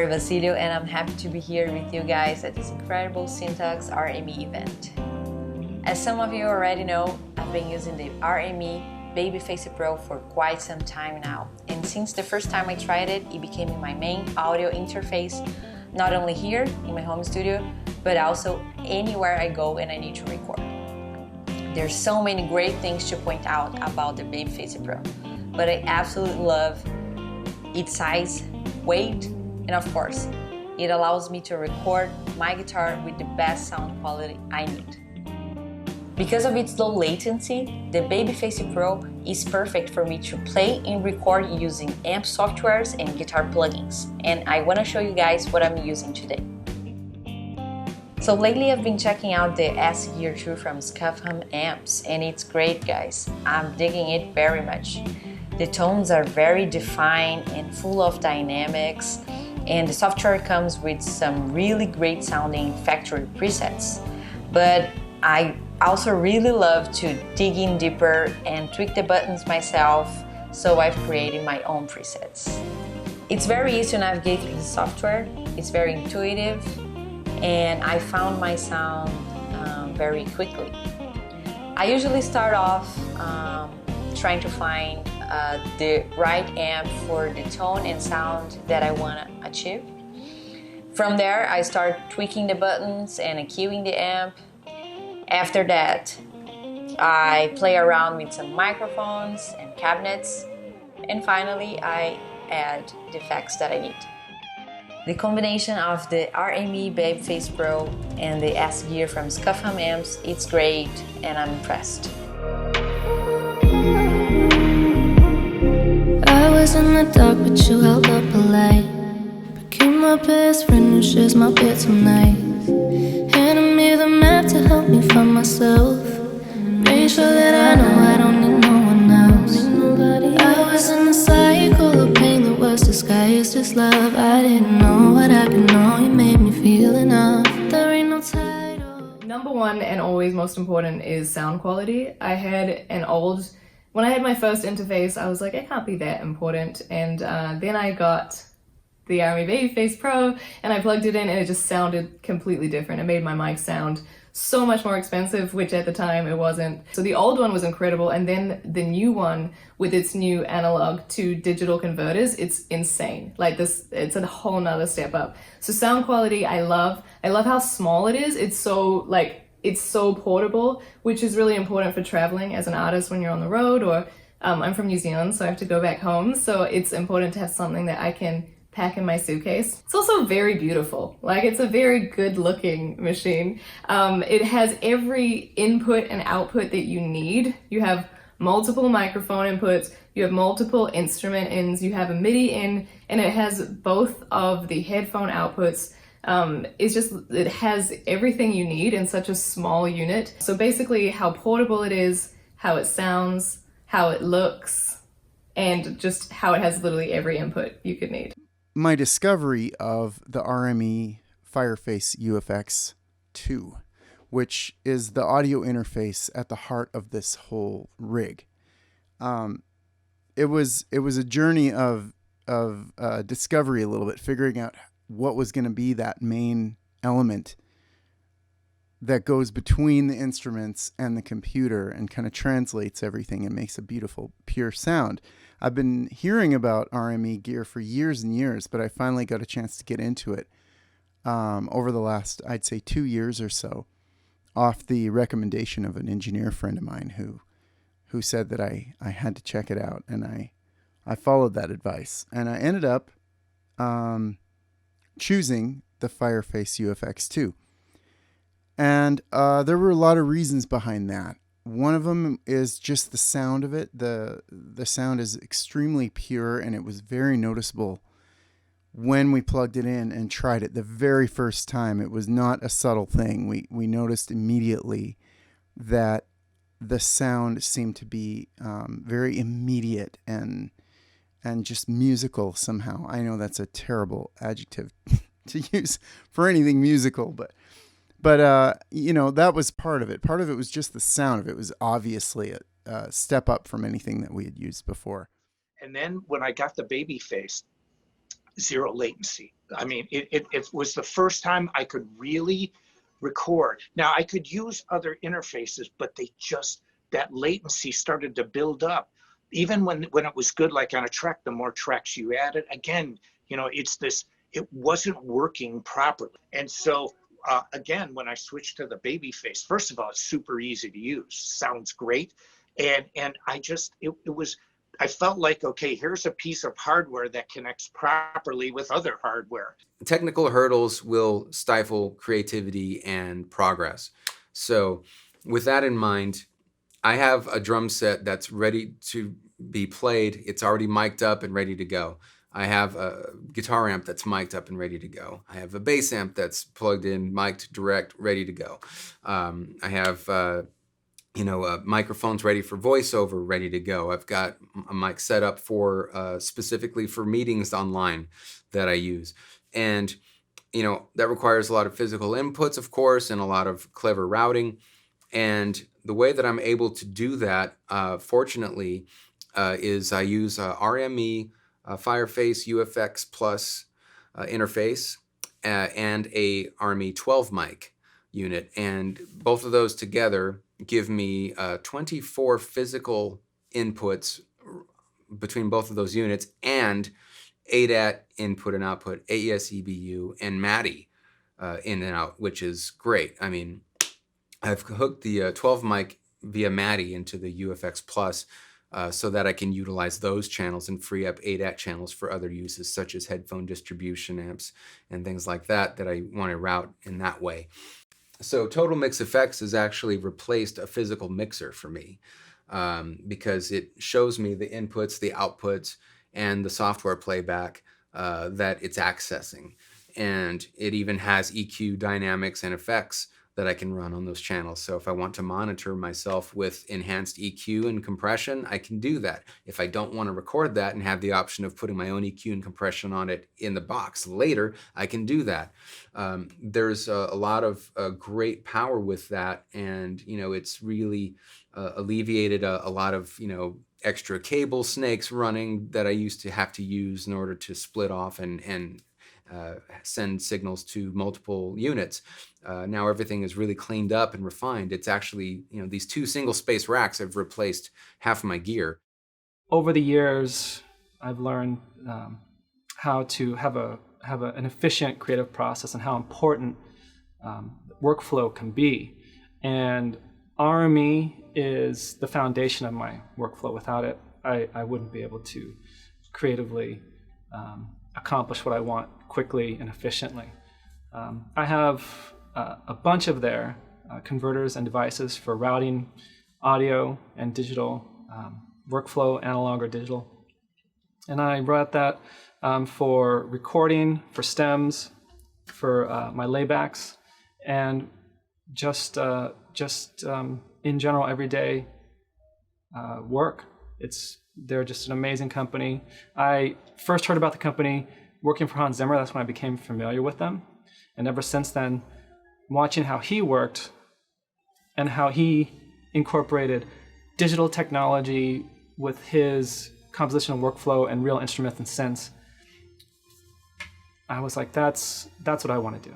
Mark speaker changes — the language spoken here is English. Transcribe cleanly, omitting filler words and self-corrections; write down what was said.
Speaker 1: Lari Basilio, and I'm happy to be here with you guys at this incredible Syntax RME event. As some of you already know, I've been using the RME Babyface Pro for quite some time now, and since the first time I tried it, it became my main audio interface, not only here in my home studio, but also anywhere I go and I need to record. There's so many great things to point out about the Babyface Pro, but I absolutely love its size, weight, and of course, it allows me to record my guitar with the best sound quality I need. Because of its low latency, the Babyface Pro is perfect for me to play and record using amp softwares and guitar plugins, and I want to show you guys what I'm using today. So lately I've been checking out the RME Gear 2 from Scuffham Amps, and it's great, guys. I'm digging it very much. The tones are very defined and full of dynamics, and the software comes with some really great sounding factory presets. But I also really love to dig in deeper and tweak the buttons myself, so I've created my own presets. It's very easy to navigate through the software, it's very intuitive, and I found my sound very quickly. I usually start off trying to find the right amp for the tone and sound that I want to achieve. From there, I start tweaking the buttons and EQing the amp. After that, I play around with some microphones and cabinets, and finally I add the effects that I need. The combination of the RME Babyface Pro and the RME Gear from Scuffham Amps, it's great, and I'm impressed.
Speaker 2: I was in the dark, but you held up a light. Became my best friend who shares my bed tonight. Handed me the map to help me find myself. Made sure that I know I don't need no one else. I was in a cycle of pain that was disguised as love. I didn't know what I could know. You made me feel enough. There ain't no title.
Speaker 3: Number one and always most important is sound quality. When I had my first interface, I was like, it can't be that important. And then I got the RME Babyface Pro and I plugged it in and it just sounded completely different. It made my mic sound so much more expensive, which at the time it wasn't. So the old one was incredible, and then the new one with its new analog to digital converters, it's insane. Like this, it's a whole nother step up. So sound quality, I love how small it is. It's so portable, which is really important for traveling as an artist when you're on the road, or I'm from New Zealand, so I have to go back home. So it's important to have something that I can pack in my suitcase. It's also very beautiful. Like, it's a very good looking machine. It has every input and output that you need. You have multiple microphone inputs, you have multiple instrument ins, you have a MIDI in, and it has both of the headphone outputs. It has everything you need in such a small unit. So basically how portable it is, how it sounds, how it looks, and just how it has literally every input you could need.
Speaker 4: My discovery of the RME Fireface UFX II, which is the audio interface at the heart of this whole rig. It was a journey of discovery a little bit, figuring out what was going to be that main element that goes between the instruments and the computer and kind of translates everything and makes a beautiful, pure sound. I've been hearing about RME Gear for years and years, but I finally got a chance to get into it over the last, I'd say, 2 years or so, off the recommendation of an engineer friend of mine who said that I had to check it out, and I followed that advice, and I ended up choosing the Fireface UFX II. And there were a lot of reasons behind that. One of them is just the sound of it. The sound is extremely pure, and it was very noticeable when we plugged it in and tried it the very first time. It was not a subtle thing. We noticed immediately that the sound seemed to be very immediate and just musical somehow. I know that's a terrible adjective to use for anything musical, but that was part of it. Part of it was just the sound of it. It was obviously a step up from anything that we had used before.
Speaker 5: And then when I got the Babyface, zero latency. I mean, it was the first time I could really record. Now I could use other interfaces, but that latency started to build up. Even when it was good, like on a track, the more tracks you added, again, it wasn't working properly. And so again, when I switched to the Babyface, first of all, it's super easy to use, sounds great. And I felt like, okay, here's a piece of hardware that connects properly with other hardware.
Speaker 6: Technical hurdles will stifle creativity and progress. So with that in mind, I have a drum set that's ready to be played. It's already mic'd up and ready to go. I have a guitar amp that's mic'd up and ready to go. I have a bass amp that's plugged in, mic'd direct, ready to go. I have microphones ready for voiceover, ready to go. I've got a mic set up for specifically for meetings online that I use. And, that requires a lot of physical inputs, of course, and a lot of clever routing. And the way that I'm able to do that, fortunately, is I use RME Fireface UFX II interface and a RME 12 mic unit. And both of those together give me 24 physical inputs between both of those units and ADAT input and output, AES EBU, and MADI in and out, which is great. I mean, I've hooked the 12 mic via MADI into the UFX Plus so that I can utilize those channels and free up ADAT channels for other uses, such as headphone distribution amps and things like that I want to route in that way. So Total Mix Effects has actually replaced a physical mixer for me because it shows me the inputs, the outputs, and the software playback that it's accessing. And it even has EQ, dynamics, and effects that I can run on those channels. So if I want to monitor myself with enhanced EQ and compression, I can do that. If I don't want to record that and have the option of putting my own EQ and compression on it in the box later, I can do that. There's a lot of great power with that, and it's really alleviated a lot of extra cable snakes running that I used to have to use in order to split off and send signals to multiple units. Now everything is really cleaned up and refined. It's actually, these two single space racks have replaced half of my gear.
Speaker 7: Over the years, I've learned how to have an efficient creative process and how important workflow can be. And RME is the foundation of my workflow. Without it, I wouldn't be able to creatively accomplish what I want quickly and efficiently. I have a bunch of their converters and devices for routing audio and digital, workflow, analog or digital. And I brought that for recording, for stems, for my laybacks, and just in general everyday work. They're just an amazing company. I first heard about the company working for Hans Zimmer. That's when I became familiar with them. And ever since then, watching how he worked and how he incorporated digital technology with his compositional workflow and real instruments and synths, I was like, that's what I want to do.